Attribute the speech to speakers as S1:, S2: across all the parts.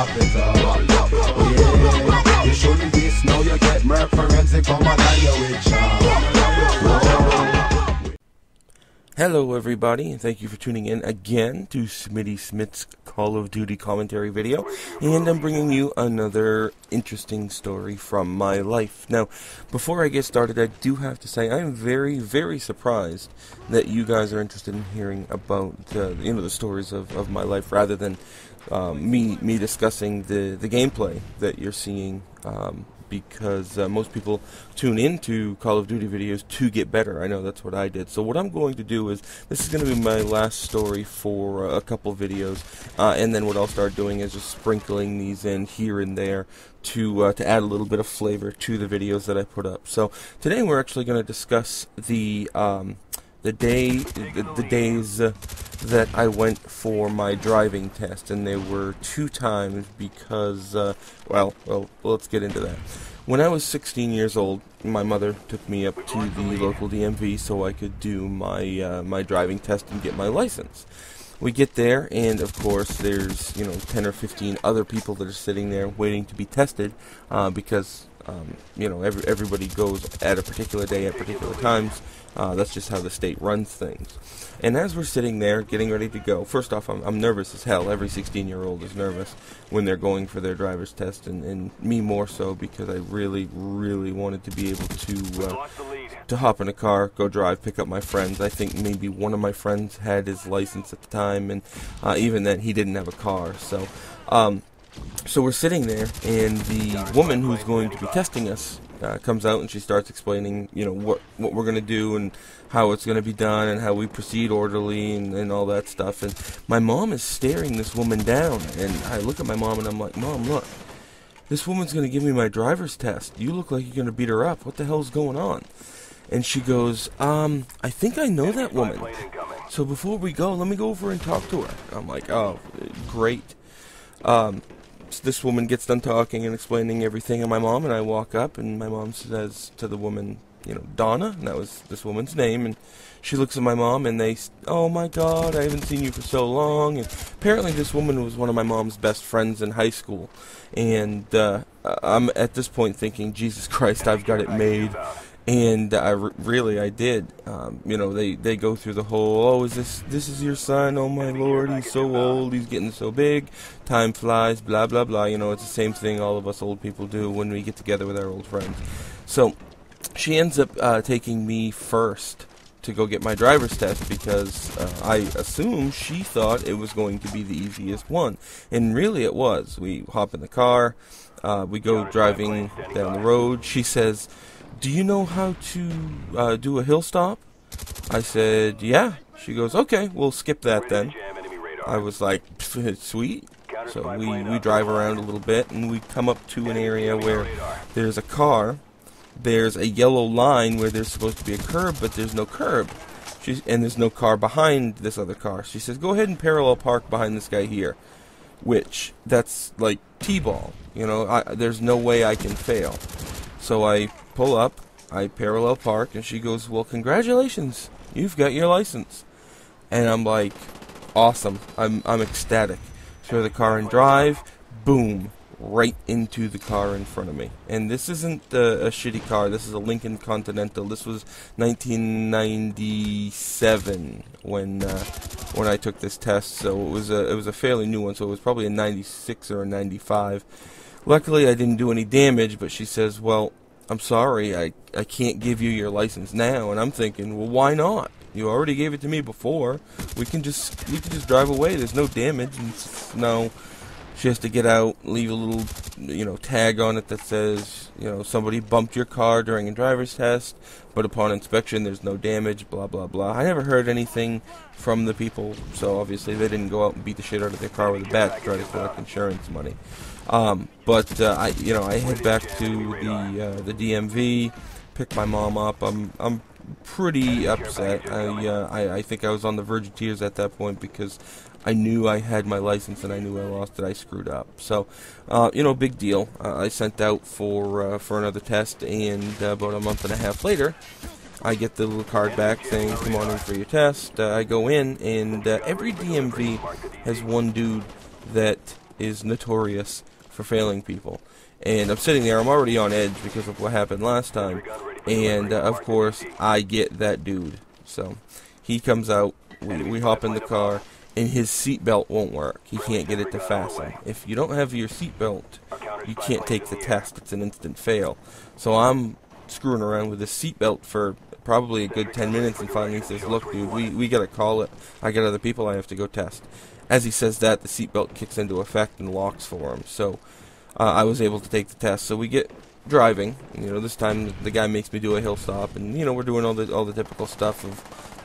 S1: pop it up. Yeah, you shouldn't this, now you get more forensic on my radio with
S2: Hello everybody, and thank you for tuning in again to Sm1ttys Call of Duty commentary video, and I'm bringing you another interesting story from my life. Now, before I get started, I do have to say I'm very, very surprised that you guys are interested in hearing about the stories of my life rather than me discussing the gameplay that you're seeing. Because most people tune into Call of Duty videos to get better. I know that's what I did. So what I'm going to do is, this is going to be my last story for a couple videos, and then what I'll start doing is just sprinkling these in here and there to add a little bit of flavor to the videos that I put up. So today we're actually going to discuss the days that I went for my driving test, and there were 2 times because, well, let's get into that. When I was 16 years old, my mother took me up to the local DMV so I could do my my driving test and get my license. We get there, and of course, there's 10 or 15 other people that are sitting there waiting to be tested because everybody goes at a particular day at particular times. That's just how the state runs things. And as we're sitting there getting ready to go, first off, I'm nervous as hell. Every 16-year-old is nervous when they're going for their driver's test, and me more so because I really, really wanted to be able to hop in a car, go drive, pick up my friends. I think maybe one of my friends had his license at the time, and even then he didn't have a car. So we're sitting there, and the woman who's going to be testing us comes out, and she starts explaining, what we're going to do and how it's going to be done and how we proceed orderly and all that stuff. And my mom is staring this woman down, and I look at my mom and I'm like, Mom, look, this woman's going to give me my driver's test. You look like you're going to beat her up. What the hell's going on? And she goes, I think I know that woman. So before we go, let me go over and talk to her. I'm like, oh, great. This woman gets done talking and explaining everything, and my mom and I walk up, and my mom says to the woman, Donna, and that was this woman's name, and she looks at my mom, and oh my God, I haven't seen you for so long. And apparently this woman was one of my mom's best friends in high school, and I'm at this point thinking, Jesus Christ, I've got it made. And I did. They go through the whole, oh, this is your son? Oh my Lord, he's so old, he's getting so big, time flies, blah blah blah. It's the same thing all of us old people do when we get together with our old friends. So she ends up taking me first to go get my driver's test because I assume she thought it was going to be the easiest one, and really it was. We hop in the car, we go driving down the road. She says, do you know how to do a hill stop? I said, yeah. She goes, okay, we'll skip that then. I was like, sweet. So we drive around a little bit, and we come up to an area where there's a car. There's a yellow line where there's supposed to be a curb, but there's no curb. And there's no car behind this other car. She says, go ahead and parallel park behind this guy here. Which, that's like T-ball. There's no way I can fail. So I pull up, I parallel park, and she goes, well, congratulations, you've got your license. And I'm like, awesome, I'm ecstatic. Throw the car and drive, boom, right into the car in front of me. And this isn't a shitty car, this is a Lincoln Continental. This was 1997 when I took this test, so it was a fairly new one, so it was probably a 96 or a 95. Luckily, I didn't do any damage, but she says, well, I'm sorry, I can't give you your license now. And I'm thinking, well, why not? You already gave it to me before. We can just drive away. There's no damage. And no, she has to get out, leave a little, tag on it that says, somebody bumped your car during a driver's test, but upon inspection, there's no damage, blah, blah, blah. I never heard anything from the people, so obviously they didn't go out and beat the shit out of their car with a bat to try to collect insurance money. But I head back to the DMV, pick my mom up. I'm pretty upset. I think I was on the verge of tears at that point because I knew I had my license and I knew I lost it. I screwed up. So, big deal. I sent out for another test, and about a month and a half later, I get the little card back saying, come on in for your test. I go in, and every DMV has one dude that is notorious for failing people. And I'm sitting there, I'm already on edge because of what happened last time. And, of course, I get that dude. So, he comes out, we hop in the car, and his seatbelt won't work. He can't get it to fasten. If you don't have your seatbelt, you can't take the test. It's an instant fail. So I'm screwing around with this seatbelt for probably a good 10 minutes, and finally he says, look, dude, we gotta call it. I got other people I have to go test. As he says that, the seatbelt kicks into effect and locks for him. So I was able to take the test. So we get driving. This time the guy makes me do a hill stop, and we're doing all the typical stuff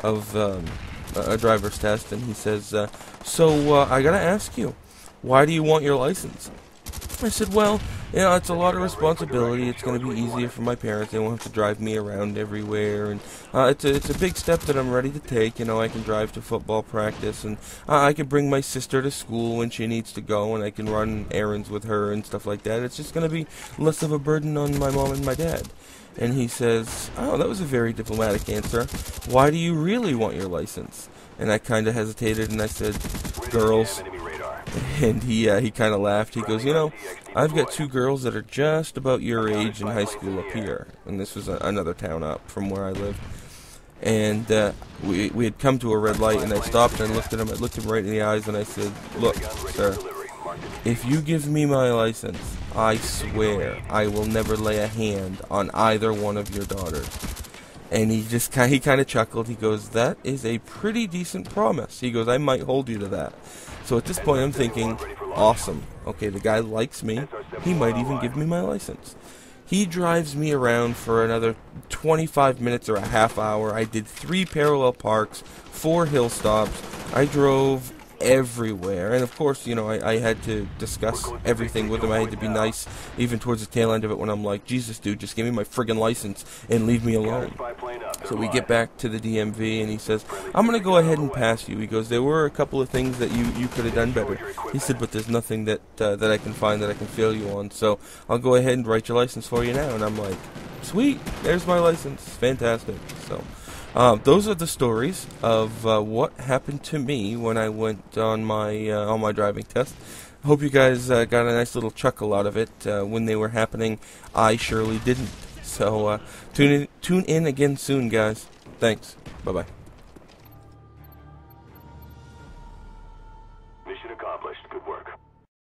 S2: of a driver's test. And he says, so I gotta ask you, why do you want your license? I said, well, it's a lot of responsibility. It's going to be easier for my parents. They won't have to drive me around everywhere, and it's a big step that I'm ready to take. I can drive to football practice, and I can bring my sister to school when she needs to go, and I can run errands with her and stuff like that. It's just going to be less of a burden on my mom and my dad. And he says, oh, that was a very diplomatic answer. Why do you really want your license? And I kind of hesitated, and I said, girls. And he kind of laughed. He goes, I've got 2 girls that are just about your age in high school up here. And this was another town up from where I lived. And we had come to a red light, and I stopped and looked at him. I looked him right in the eyes, and I said, look, sir, if you give me my license, I swear I will never lay a hand on either one of your daughters. And he kind of chuckled. He goes, that is a pretty decent promise. He goes, I might hold you to that. So at this point I'm thinking, awesome. Okay, the guy likes me. He might even give me my license. He drives me around for another 25 minutes or a half hour. I did 3 parallel parks, 4 hill stops. I drove everywhere, and of course, I had to discuss everything with him. I had to be nice, even towards the tail end of it, when I'm like, Jesus, dude, just give me my friggin' license and leave me alone. So we get back to the DMV, and he says, I'm going to go ahead and pass you. He goes, there were a couple of things that you could have done better. He said, but there's nothing that I can find that I can fail you on, so I'll go ahead and write your license for you now. And I'm like, sweet, there's my license. Fantastic. So those are the stories of what happened to me when I went on my driving test. I hope you guys got a nice little chuckle out of it. When they were happening, I surely didn't. So tune in again soon, guys. Thanks. Bye-bye.